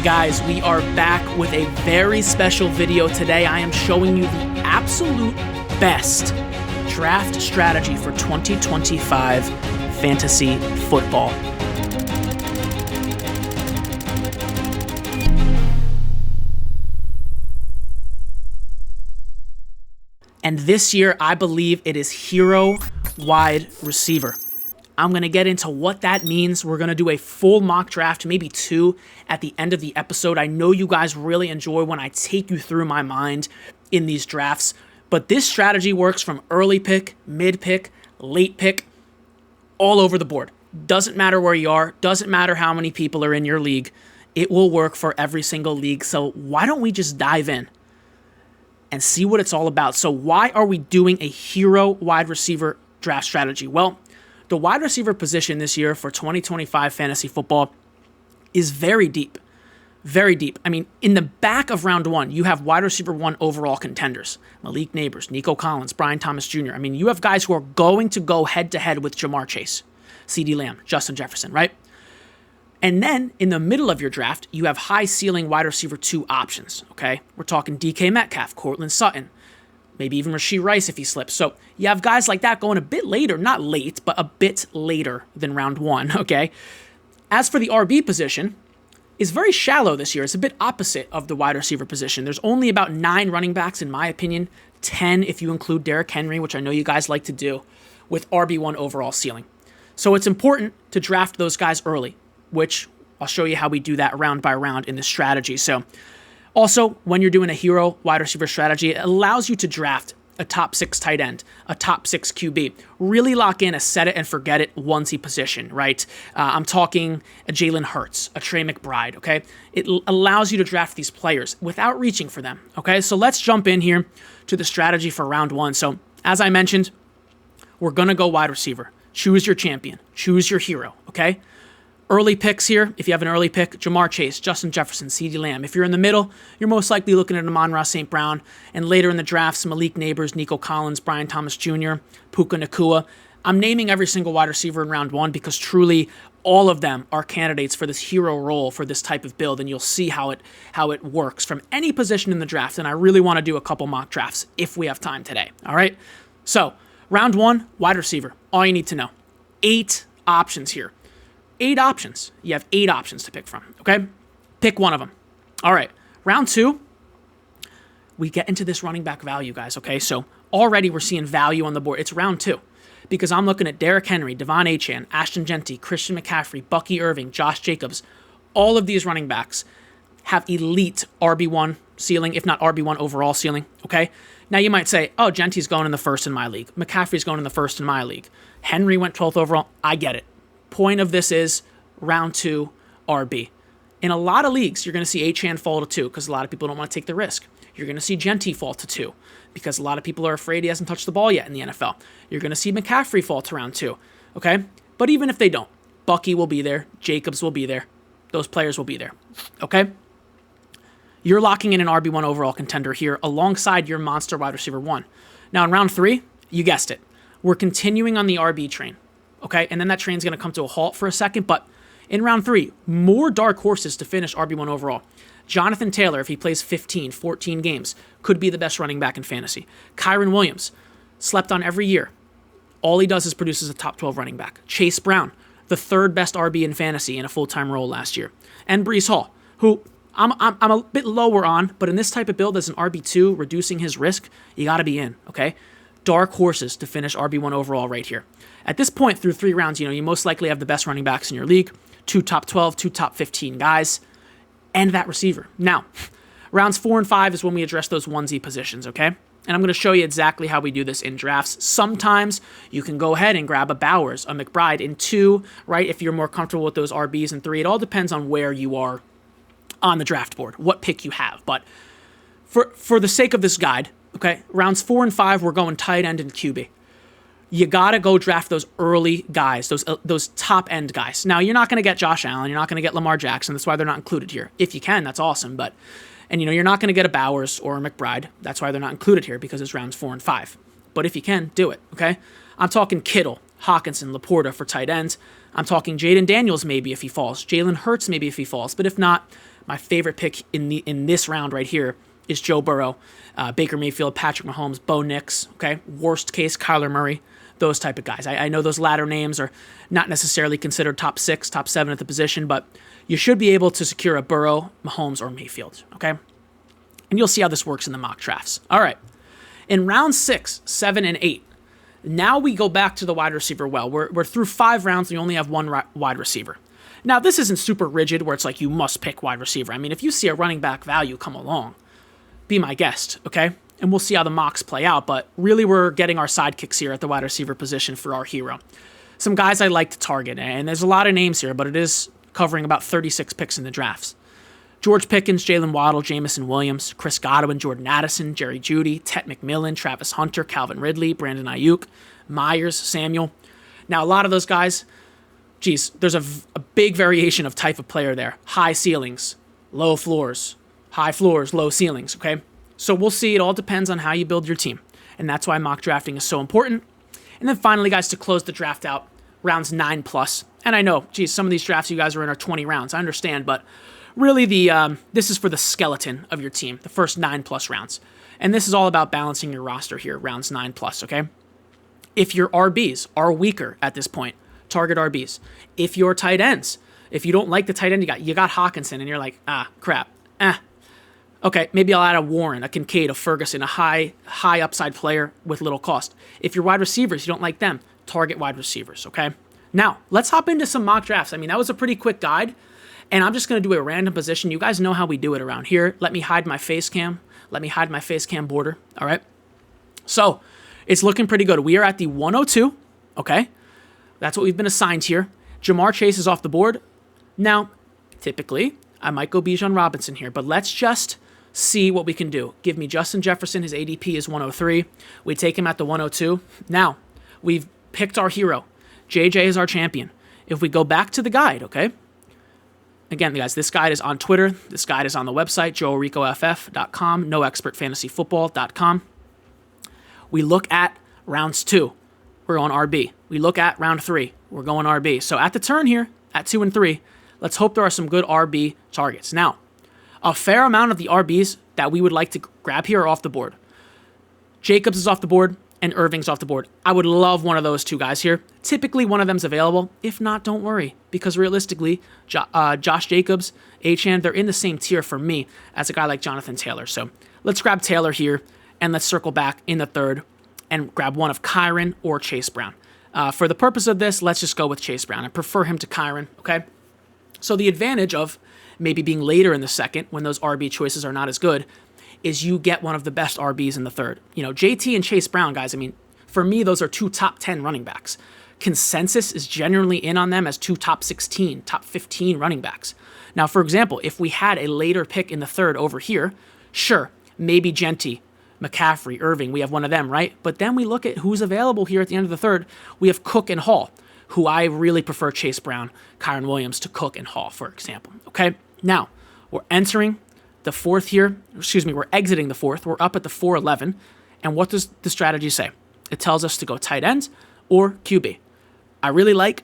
Guys, we are back with a very special video today. I am showing you the absolute best draft strategy for 2025 fantasy football. And this year, I believe it is hero wide receiver. I'm going to get into what that means. We're going to do a full mock draft, maybe two, at the end of the episode. I know you guys really enjoy when I take you through my mind in these drafts, but this strategy works from early pick, mid pick, late pick, all over the board. Doesn't matter where you are, doesn't matter how many people are in your league. It will work for every single league. So why don't we just dive in and see what it's all about? So why are we doing a hero wide receiver draft strategy? Well, the wide receiver position this year for 2025 fantasy football is very deep. Very deep. I mean, in the back of round one, you have wide receiver one overall contenders. Malik Neighbors, Nico Collins, Brian Thomas Jr. I mean, you have guys who are going to go head-to-head with Jamar Chase, CeeDee Lamb, Justin Jefferson, right? And then in the middle of your draft, you have high-ceiling wide receiver two options, okay? We're talking DK Metcalf, Cortland Sutton, maybe even Rashee Rice if he slips. So you have guys like that going a bit later, not late, but a bit later than round one, okay? As for the RB position, it's very shallow this year. It's a bit opposite of the wide receiver position. There's only about 9 running backs, in my opinion, 10 if you include Derrick Henry, which I know you guys like to do, with RB1 overall ceiling. So it's important to draft those guys early, which I'll show you how we do that round by round in this strategy. So also, when you're doing a hero wide receiver strategy, it allows you to draft a top 6 tight end, a top 6 QB. Really lock in a set it and forget it onesie position, right? I'm talking a Jalen Hurts, a Trey McBride, okay? It allows you to draft these players without reaching for them, okay? So let's jump in here to the strategy for round one. So as I mentioned, we're going to go wide receiver. Choose your champion. Choose your hero, okay? Early picks here, if you have an early pick, Jamar Chase, Justin Jefferson, CeeDee Lamb. If you're in the middle, you're most likely looking at Amon-Ra St. Brown. And later in the drafts, Malik Neighbors, Nico Collins, Brian Thomas Jr., Puka Nacua. I'm naming every single wide receiver in round one because truly all of them are candidates for this hero role for this type of build, and you'll see how it works from any position in the draft. And I really want to do a couple mock drafts if we have time today. All right? So, round one, wide receiver. All you need to know. 8 options here. 8 options. You have 8 options to pick from, okay? Pick one of them. All right. Round two, we get into this running back value, guys, okay? So already we're seeing value on the board. It's round 2 because I'm looking at Derrick Henry, Devon Achane, Ashton Genty, Christian McCaffrey, Bucky Irving, Josh Jacobs. All of these running backs have elite RB1 ceiling, if not RB1 overall ceiling, okay? Now you might say, oh, Genty's going in the first in my league. McCaffrey's going in the first in my league. Henry went 12th overall. I get it. Point of this is round 2 RB. In a lot of leagues, you're going to see Achane fall to 2 because a lot of people don't want to take the risk. You're going to see Genty fall to 2 because a lot of people are afraid he hasn't touched the ball yet in the NFL. You're going to see McCaffrey fall to round 2, okay? But even if they don't, Bucky will be there, Jacobs will be there, those players will be there, okay? You're locking in an RB1 overall contender here alongside your monster wide receiver 1. Now in round 3, you guessed it, we're continuing on the RB train. Okay, and then that train's going to come to a halt for a second, but in round 3, more dark horses to finish RB1 overall. Jonathan Taylor, if he plays 15, 14 games, could be the best running back in fantasy. Kyron Williams, slept on every year. All he does is produces a top 12 running back. Chase Brown, the 3rd best RB in fantasy in a full-time role last year. And Breece Hall, who I'm a bit lower on, but in this type of build as an RB2, reducing his risk, you got to be in, okay? Dark horses to finish RB1 overall right here. At this point, through 3 rounds, you most likely have the best running backs in your league, 2 top 12, 2 top 15 guys, and that receiver. Now, rounds 4 and 5 is when we address those onesie positions, okay? And I'm going to show you exactly how we do this in drafts. Sometimes you can go ahead and grab a Bowers, a McBride in 2, right? If you're more comfortable with those RBs in 3. It all depends on where you are on the draft board, what pick you have. But for the sake of this guide, okay, rounds 4 and 5, we're going tight end and QB. You got to go draft those early guys, those top-end guys. Now, you're not going to get Josh Allen. You're not going to get Lamar Jackson. That's why they're not included here. If you can, that's awesome. And you're not going to get a Bowers or a McBride. That's why they're not included here because it's rounds 4 and 5. But if you can, do it, okay? I'm talking Kittle, Hawkinson, Laporta for tight ends. I'm talking Jaden Daniels maybe if he falls. Jalen Hurts maybe if he falls. But if not, My favorite pick in this round right here is Joe Burrow, Baker Mayfield, Patrick Mahomes, Bo Nix, okay? Worst case, Kyler Murray, those type of guys. I know those latter names are not necessarily considered top 6, top 7 at the position, but you should be able to secure a Burrow, Mahomes, or Mayfield, okay? And you'll see how this works in the mock drafts. All right. In round 6, 7, and 8, now we go back to the wide receiver well. We're through 5 rounds, and we only have 1 wide receiver. Now, this isn't super rigid where it's like you must pick wide receiver. I mean, if you see a running back value come along, be my guest, okay? And we'll see how the mocks play out, but really we're getting our sidekicks here at the wide receiver position for our hero. Some guys I like to target, and there's a lot of names here, but it is covering about 36 picks in the drafts. George Pickens, Jalen Waddle, Jamison Williams, Chris Godwin, Jordan Addison, Jerry Jeudy, Tet McMillan, Travis Hunter, Calvin Ridley, Brandon Ayuk, Myers, Samuel. Now, a lot of those guys, geez, there's a big variation of type of player there. High ceilings, low floors, high floors, low ceilings, okay? So we'll see. It all depends on how you build your team, and that's why mock drafting is so important. And then finally, guys, to close the draft out, rounds 9+. And I know, geez, some of these drafts you guys are in are 20 rounds. I understand, but really, this is for the skeleton of your team, the first 9+ rounds. And this is all about balancing your roster here, rounds 9+, okay? If your RBs are weaker at this point, target RBs. If your tight ends, if you don't like the tight end you got Hawkinson, and you're like, crap, okay, maybe I'll add a Warren, a Kincaid, a Ferguson, a high upside player with little cost. If your wide receivers, you don't like them, target wide receivers, okay? Now, let's hop into some mock drafts. I mean, that was a pretty quick guide. And I'm just going to do a random position. You guys know how we do it around here. Let me hide my face cam. Let me hide my face cam border. All right. So it's looking pretty good. We are at the 102. Okay. That's what we've been assigned here. Jamar Chase is off the board. Now, typically, I might go Bijan Robinson here, but let's just see what we can do. Give me Justin Jefferson. His ADP is 103. We take him at the 102. Now, we've picked our hero. JJ is our champion. If we go back to the guide, okay? Again, guys, this guide is on Twitter. This guide is on the website, joericoff.com, NOEXPERTFantasyFootball.com. We look at rounds 2. We're going RB. We look at round 3. We're going RB. So at the turn here, at 2 and 3, let's hope there are some good RB targets. Now, a fair amount of the RBs that we would like to grab here are off the board. Jacobs is off the board, and Irving's off the board. I would love one of those two guys here. Typically, one of them's available. If not, don't worry, because realistically, Josh Jacobs, Achane, they're in the same tier for me as a guy like Jonathan Taylor. So let's grab Taylor here, and let's circle back in the third and grab one of Kyron or Chase Brown. For the purpose of this, let's just go with Chase Brown. I prefer him to Kyron, okay? So the advantage of maybe being later in the second when those RB choices are not as good is you get one of the best RBs in the third. You know, JT and Chase Brown, guys, I mean, for me, those are 2 top 10 running backs. Consensus is generally in on them as 2 top 16, top 15 running backs. Now, for example, if we had a later pick in the third over here, sure, maybe Genty, McCaffrey, Irving, we have one of them, right? But then we look at who's available here at the end of the third. We have Cook and Hall, who I really prefer Chase Brown, Kyron Williams to Cook and Hall, for example, okay? Now, we're entering the fourth here, we're exiting the fourth. We're up at the 4-11. And what does the strategy say? It tells us to go tight end or QB. I really like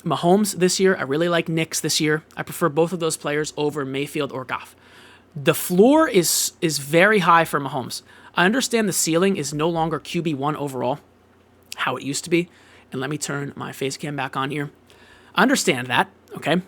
Mahomes this year. I really like Nix this year. I prefer both of those players over Mayfield or Goff. The floor is very high for Mahomes. I understand the ceiling is no longer QB1 overall, how it used to be. And let me turn my face cam back on here. I understand that, okay?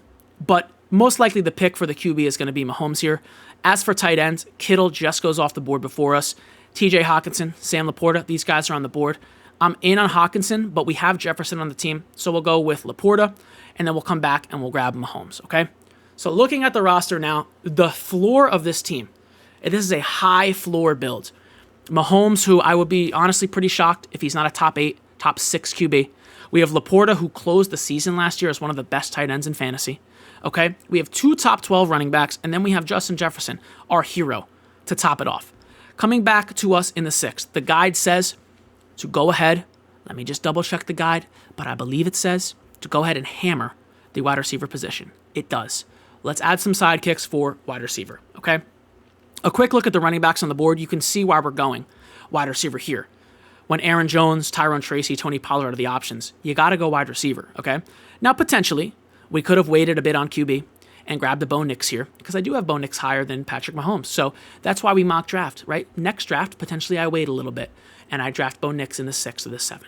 But most likely the pick for the QB is going to be Mahomes here. As for tight ends, Kittle just goes off the board before us. TJ Hawkinson, Sam Laporta, these guys are on the board. I'm in on Hawkinson, but we have Jefferson on the team, so we'll go with Laporta, and then we'll come back and we'll grab Mahomes, okay? So looking at the roster now, the floor of this team, this is a high floor build. Mahomes, who I would be honestly pretty shocked if he's not a top 8, top 6 QB. We have Laporta, who closed the season last year as one of the best tight ends in fantasy. Okay, we have 2 top 12 running backs, and then we have Justin Jefferson, our hero, to top it off. Coming back to us in the 6th, the guide says to go ahead. Let me just double check the guide, but I believe it says to go ahead and hammer the wide receiver position. It does. Let's add some sidekicks for wide receiver, okay? A quick look at the running backs on the board. You can see why we're going wide receiver here. When Aaron Jones, Tyrone Tracy, Tony Pollard are the options, you got to go wide receiver, okay? Now, potentially, we could have waited a bit on QB, and grab the Bo Nix here, because I do have Bo Nix higher than Patrick Mahomes. So that's why we mock draft, right? Next draft, potentially I wait a little bit, and I draft Bo Nix in the 6th or the 7th.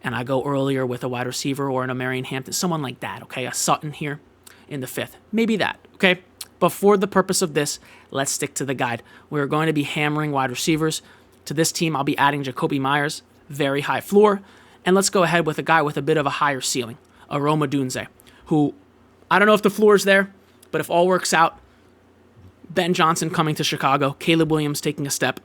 And I go earlier with a wide receiver or an Omarion Hampton, someone like that, okay? A Sutton here in the 5th. Maybe that, okay? But for the purpose of this, let's stick to the guide. We're going to be hammering wide receivers. To this team, I'll be adding Jacoby Myers, very high floor. And let's go ahead with a guy with a bit of a higher ceiling, a Rome Odunze, who, I don't know if the floor is there, but if all works out, Ben Johnson coming to Chicago, Caleb Williams taking a step.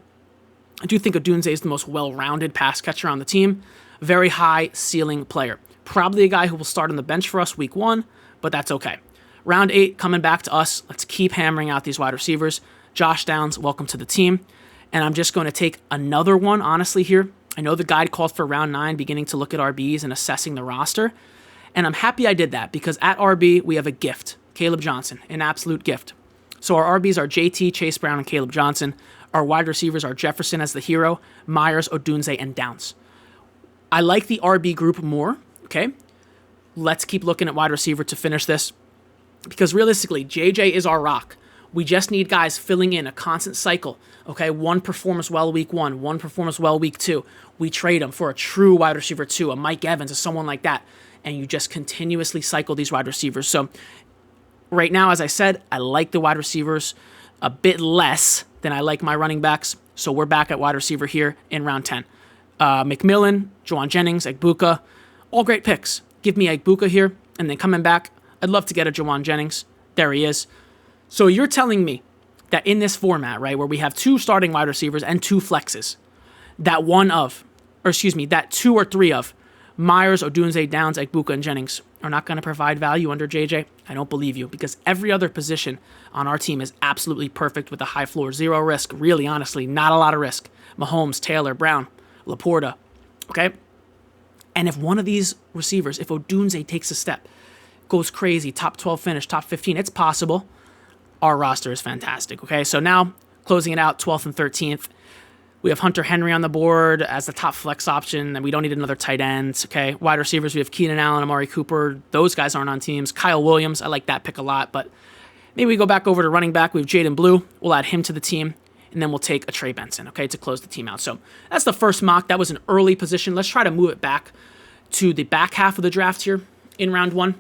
I do think Odunze is the most well-rounded pass catcher on the team. Very high ceiling player. Probably a guy who will start on the bench for us week 1, but that's okay. Round 8 coming back to us. Let's keep hammering out these wide receivers. Josh Downs, welcome to the team. And I'm just going to take another one, honestly, here. I know the guide called for round 9, beginning to look at RBs and assessing the roster. And I'm happy I did that because at RB, we have a gift. Caleb Johnson, an absolute gift. So our RBs are JT, Chase Brown, and Caleb Johnson. Our wide receivers are Jefferson as the hero, Myers, Odunze, and Downs. I like the RB group more, okay? Let's keep looking at wide receiver to finish this because realistically, JJ is our rock. We just need guys filling in a constant cycle, okay? One performs well week 1, one performs well week 2. We trade them for a true wide receiver 2, a Mike Evans, or someone like that, and you just continuously cycle these wide receivers. So right now, as I said, I like the wide receivers a bit less than I like my running backs. So we're back at wide receiver here in round 10. McMillan, Juwan Jennings, Egbuka, all great picks. Give me Egbuka here, and then coming back, I'd love to get a Juwan Jennings. There he is. So you're telling me that in this format, right, where we have 2 starting wide receivers and 2 flexes, that that 2 or 3 of Myers, Odunze, Downs, Egbuka, and Jennings are not going to provide value under JJ? I don't believe you, because every other position on our team is absolutely perfect with a high floor, 0 risk, really, honestly, not a lot of risk. Mahomes, Taylor, Brown, Laporta, okay? And if one of these receivers, if Odunze takes a step, goes crazy, top 12 finish, top 15, it's possible. Our roster is fantastic, okay? So now, closing it out, 12th and 13th, we have Hunter Henry on the board as the top flex option, and we don't need another tight end, okay? Wide receivers, we have Keenan Allen, Amari Cooper. Those guys aren't on teams. Kyle Williams, I like that pick a lot, but maybe we go back over to running back. We have Jaden Blue. We'll add him to the team, and then we'll take a Trey Benson, okay, to close the team out. So that's the first mock. That was an early position. Let's try to move it back to the back half of the draft here in round 1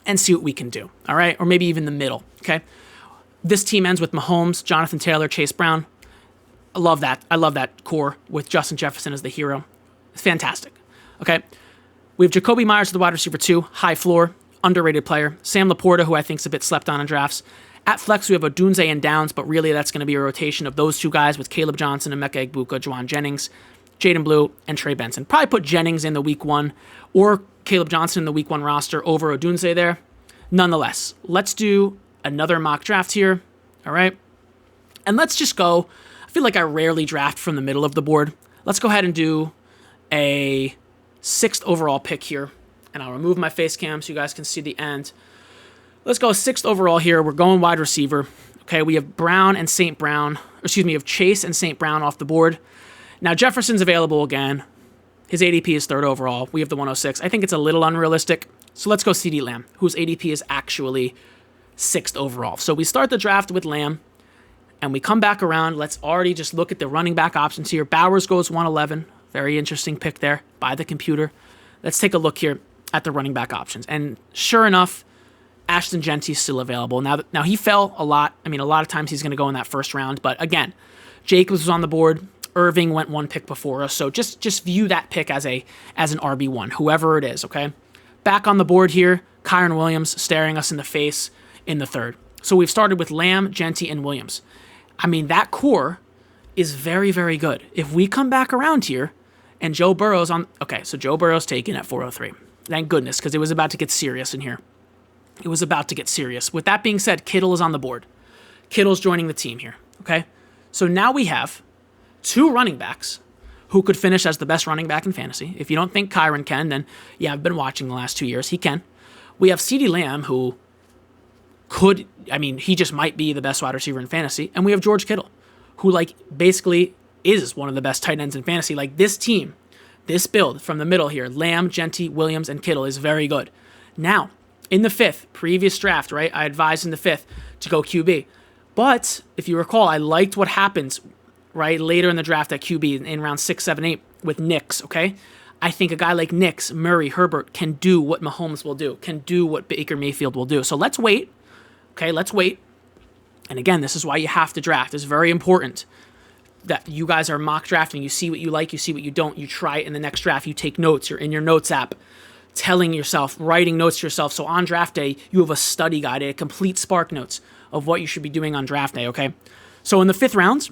and see what we can do, all right? Or maybe even the middle, okay? This team ends with Mahomes, Jonathan Taylor, Chase Brown. I love that. I love that core with Justin Jefferson as the hero. It's fantastic, okay? We have Jacoby Myers as the wide receiver 2, high floor, underrated player. Sam Laporta, who I think is a bit slept on in drafts. At flex, we have Odunze and Downs, but really that's going to be a rotation of those 2 guys with Caleb Johnson and Emeka Egbuka, Juwan Jennings, Jaden Blue, and Trey Benson. Probably put Jennings in the week 1 or Caleb Johnson in the week 1 roster over Odunze there. Nonetheless, let's do another mock draft here, all right? And let's just go. I feel like I rarely draft from the middle of the board. Let's go ahead and do a 6th overall pick here, and I'll remove my face cam so you guys can see the end. Let's go 6th overall here. We're going wide receiver. Okay, we have Brown and St. Brown. We have Chase and St. Brown off the board. Now, Jefferson's available again. His ADP is 3rd overall. We have the 106. I think it's a little unrealistic. So let's go CeeDee Lamb, whose ADP is actually 6th overall. So we start the draft with Lamb, and we come back around. Let's already just look at the running back options here. Bowers goes 111. Very interesting pick there by the computer. Let's take a look here at the running back options. And sure enough, Ashton Genty's still available. Now he fell a lot. I mean, a lot of times he's going to go in that first round. But again, Jacobs was on the board. Irving went 1 pick before us. So just view that pick as an RB1, whoever it is, okay? Back on the board here, Kyron Williams staring us in the face in the 3rd. So we've started with Lamb, Genty, and Williams. I mean, that core is very, very good. If we come back around here and Joe Burrow's on... Okay, so Joe Burrow's taken at 403. Thank goodness, because it was about to get serious in here. It was about to get serious. With that being said, Kittle is on the board. Kittle's joining the team here, okay? So now we have 2 running backs who could finish as the best running back in fantasy. If you don't think Kyron can, then yeah, I've been watching the last 2 years. He can. We have CeeDee Lamb, who he just might be the best wide receiver in fantasy. And we have George Kittle, who basically is one of the best tight ends in fantasy. This team, this build from the middle here, Lamb, Genty, Williams, and Kittle is very good. Now, in the 5th, previous draft, right? I advised in the 5th to go QB. But if you recall, I liked what happened, right, later in the draft at QB in round 6, 7, 8 with Knicks, okay? I think a guy like Knicks, Murray, Herbert can do what Mahomes will do, can do what Baker Mayfield will do. So let's wait, okay? Let's wait. And again, this is why you have to draft. It's very important that you guys are mock drafting. You see what you like, you see what you don't. You try it in the next draft. You take notes. You're in your notes app, telling yourself, writing notes to yourself. So on draft day, you have a study guide, a complete Spark Notes of what you should be doing on draft day, okay? So in the 5th round,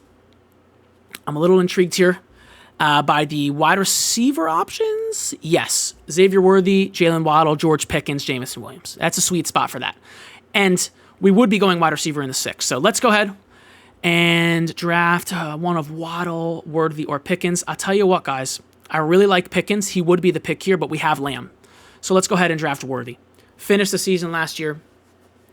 I'm a little intrigued here by the wide receiver options. Yes, Xavier Worthy, Jalen Waddle, George Pickens, Jamison Williams. That's a sweet spot for that. And we would be going wide receiver in the 6th. So let's go ahead and draft one of Waddle, Worthy, or Pickens. I'll tell you what, guys. I really like Pickens. He would be the pick here, but we have Lamb. So let's go ahead and draft Worthy. Finished the season last year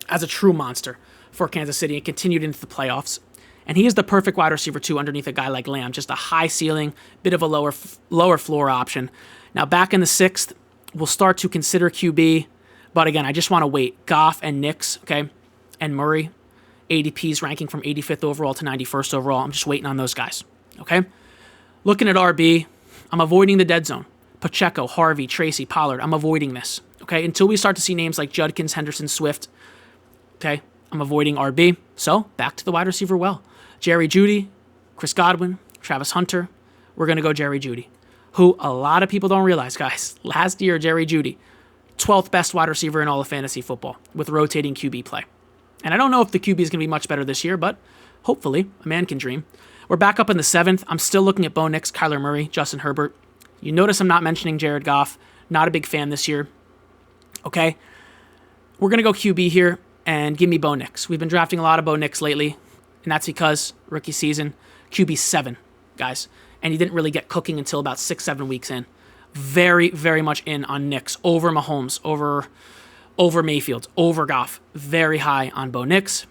as a true monster for Kansas City and continued into the playoffs. And he is the perfect wide receiver, too, underneath a guy like Lamb. Just a high ceiling, bit of a lower floor option. Now, back in the 6th, we'll start to consider QB. But again, I just want to wait. Goff and Knicks, okay, and Murray. ADP's ranking from 85th overall to 91st overall. I'm just waiting on those guys, okay? Looking at RB, I'm avoiding the dead zone. Pacheco, Harvey, Tracy, Pollard, I'm avoiding this, okay? Until we start to see names like Judkins, Henderson, Swift, okay? I'm avoiding RB. So, back to the wide receiver well. Jerry Jeudy, Chris Godwin, Travis Hunter. We're going to go Jerry Jeudy, who a lot of people don't realize, guys. Last year, Jerry Jeudy, 12th best wide receiver in all of fantasy football with rotating QB play. And I don't know if the QB is going to be much better this year, but hopefully, a man can dream. We're back up in the 7th. I'm still looking at Bo Nix, Kyler Murray, Justin Herbert. You notice I'm not mentioning Jared Goff. Not a big fan this year. Okay? We're going to go QB here and give me Bo Nix. We've been drafting a lot of Bo Nix lately, and that's because rookie season, QB 7, guys. And he didn't really get cooking until about 6, 7 weeks in. Very, very much in on Nix over Mahomes, over Mayfield, over Goff. Very high on Bo Nix.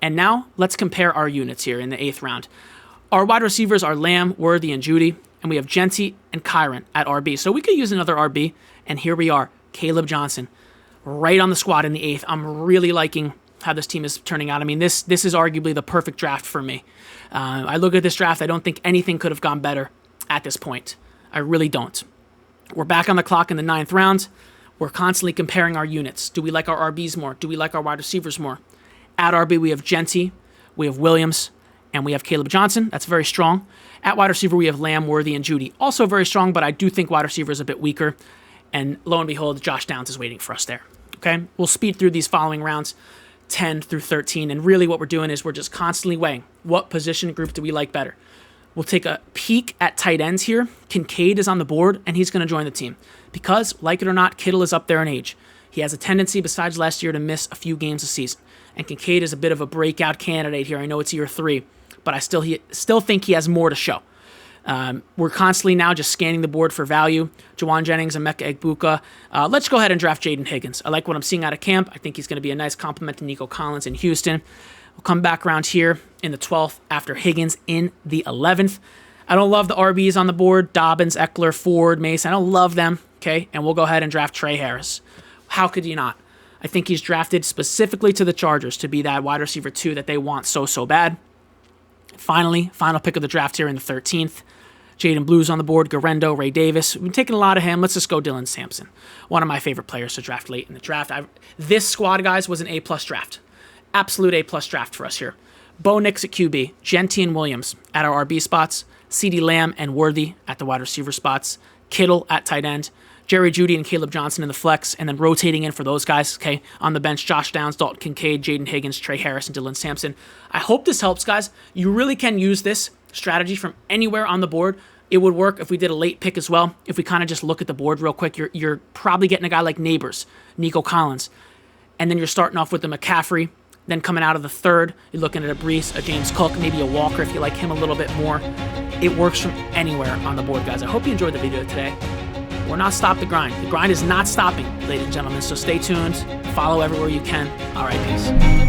And now let's compare our units here in the 8th round. Our wide receivers are Lamb, Worthy, and Jeudy, and we have Genty and Kyron at RB. So we could use another RB, and here we are, Caleb Johnson, right on the squad in the 8th. I'm really liking how this team is turning out. I mean, this is arguably the perfect draft for me. I look at this draft, I don't think anything could have gone better at this point. I really don't. We're back on the clock in the 9th round. We're constantly comparing our units. Do we like our RBs more? Do we like our wide receivers more? At RB, we have Genty, we have Williams, and we have Caleb Johnson. That's very strong. At wide receiver, we have Lamb, Worthy, and Jeudy. Also very strong, but I do think wide receiver is a bit weaker. And lo and behold, Josh Downs is waiting for us there. Okay? We'll speed through these following rounds, 10 through 13. And really what we're doing is we're just constantly weighing what position group do we like better. We'll take a peek at tight ends here. Kincaid is on the board, and he's going to join the team. Because, like it or not, Kittle is up there in age. He has a tendency, besides last year, to miss a few games a season. And Kincaid is a bit of a breakout candidate here. I know it's year 3, but I still think he has more to show. We're constantly now just scanning the board for value. Jawan Jennings and Emeka Egbuka. Let's go ahead and draft Jaden Higgins. I like what I'm seeing out of camp. I think he's going to be a nice complement to Nico Collins in Houston. We'll come back around here in the 12th after Higgins in the 11th. I don't love the RBs on the board. Dobbins, Eckler, Ford, Mason. I don't love them. Okay, and we'll go ahead and draft Trey Harris. How could you not? I think he's drafted specifically to the Chargers to be that wide receiver 2 that they want so bad. Finally, final pick of the draft here in the 13th. Jaden Blue's on the board, Garendo, Ray Davis. We've been taking a lot of him. Let's just go Dylan Sampson. One of my favorite players to draft late in the draft. This squad, guys, was an A-plus draft. Absolute A-plus draft for us here. Bo Nix at QB, Genty and Williams at our RB spots, CeeDee Lamb and Worthy at the wide receiver spots, Kittle at tight end, Jerry Jeudy and Caleb Johnson in the flex, and then rotating in for those guys, okay? On the bench, Josh Downs, Dalton Kincaid, Jaden Higgins, Trey Harris, and Dylan Sampson. I hope this helps, guys. You really can use this strategy from anywhere on the board. It would work if we did a late pick as well. If we kind of just look at the board real quick, you're probably getting a guy like Neighbors, Nico Collins, and then you're starting off with the McCaffrey. Then coming out of the 3rd, you're looking at a Brees, a James Cook, maybe a Walker if you like him a little bit more. It works from anywhere on the board, guys. I hope you enjoyed the video today. We're not stopping the grind. The grind is not stopping, ladies and gentlemen, so stay tuned. Follow everywhere you can. All right, peace.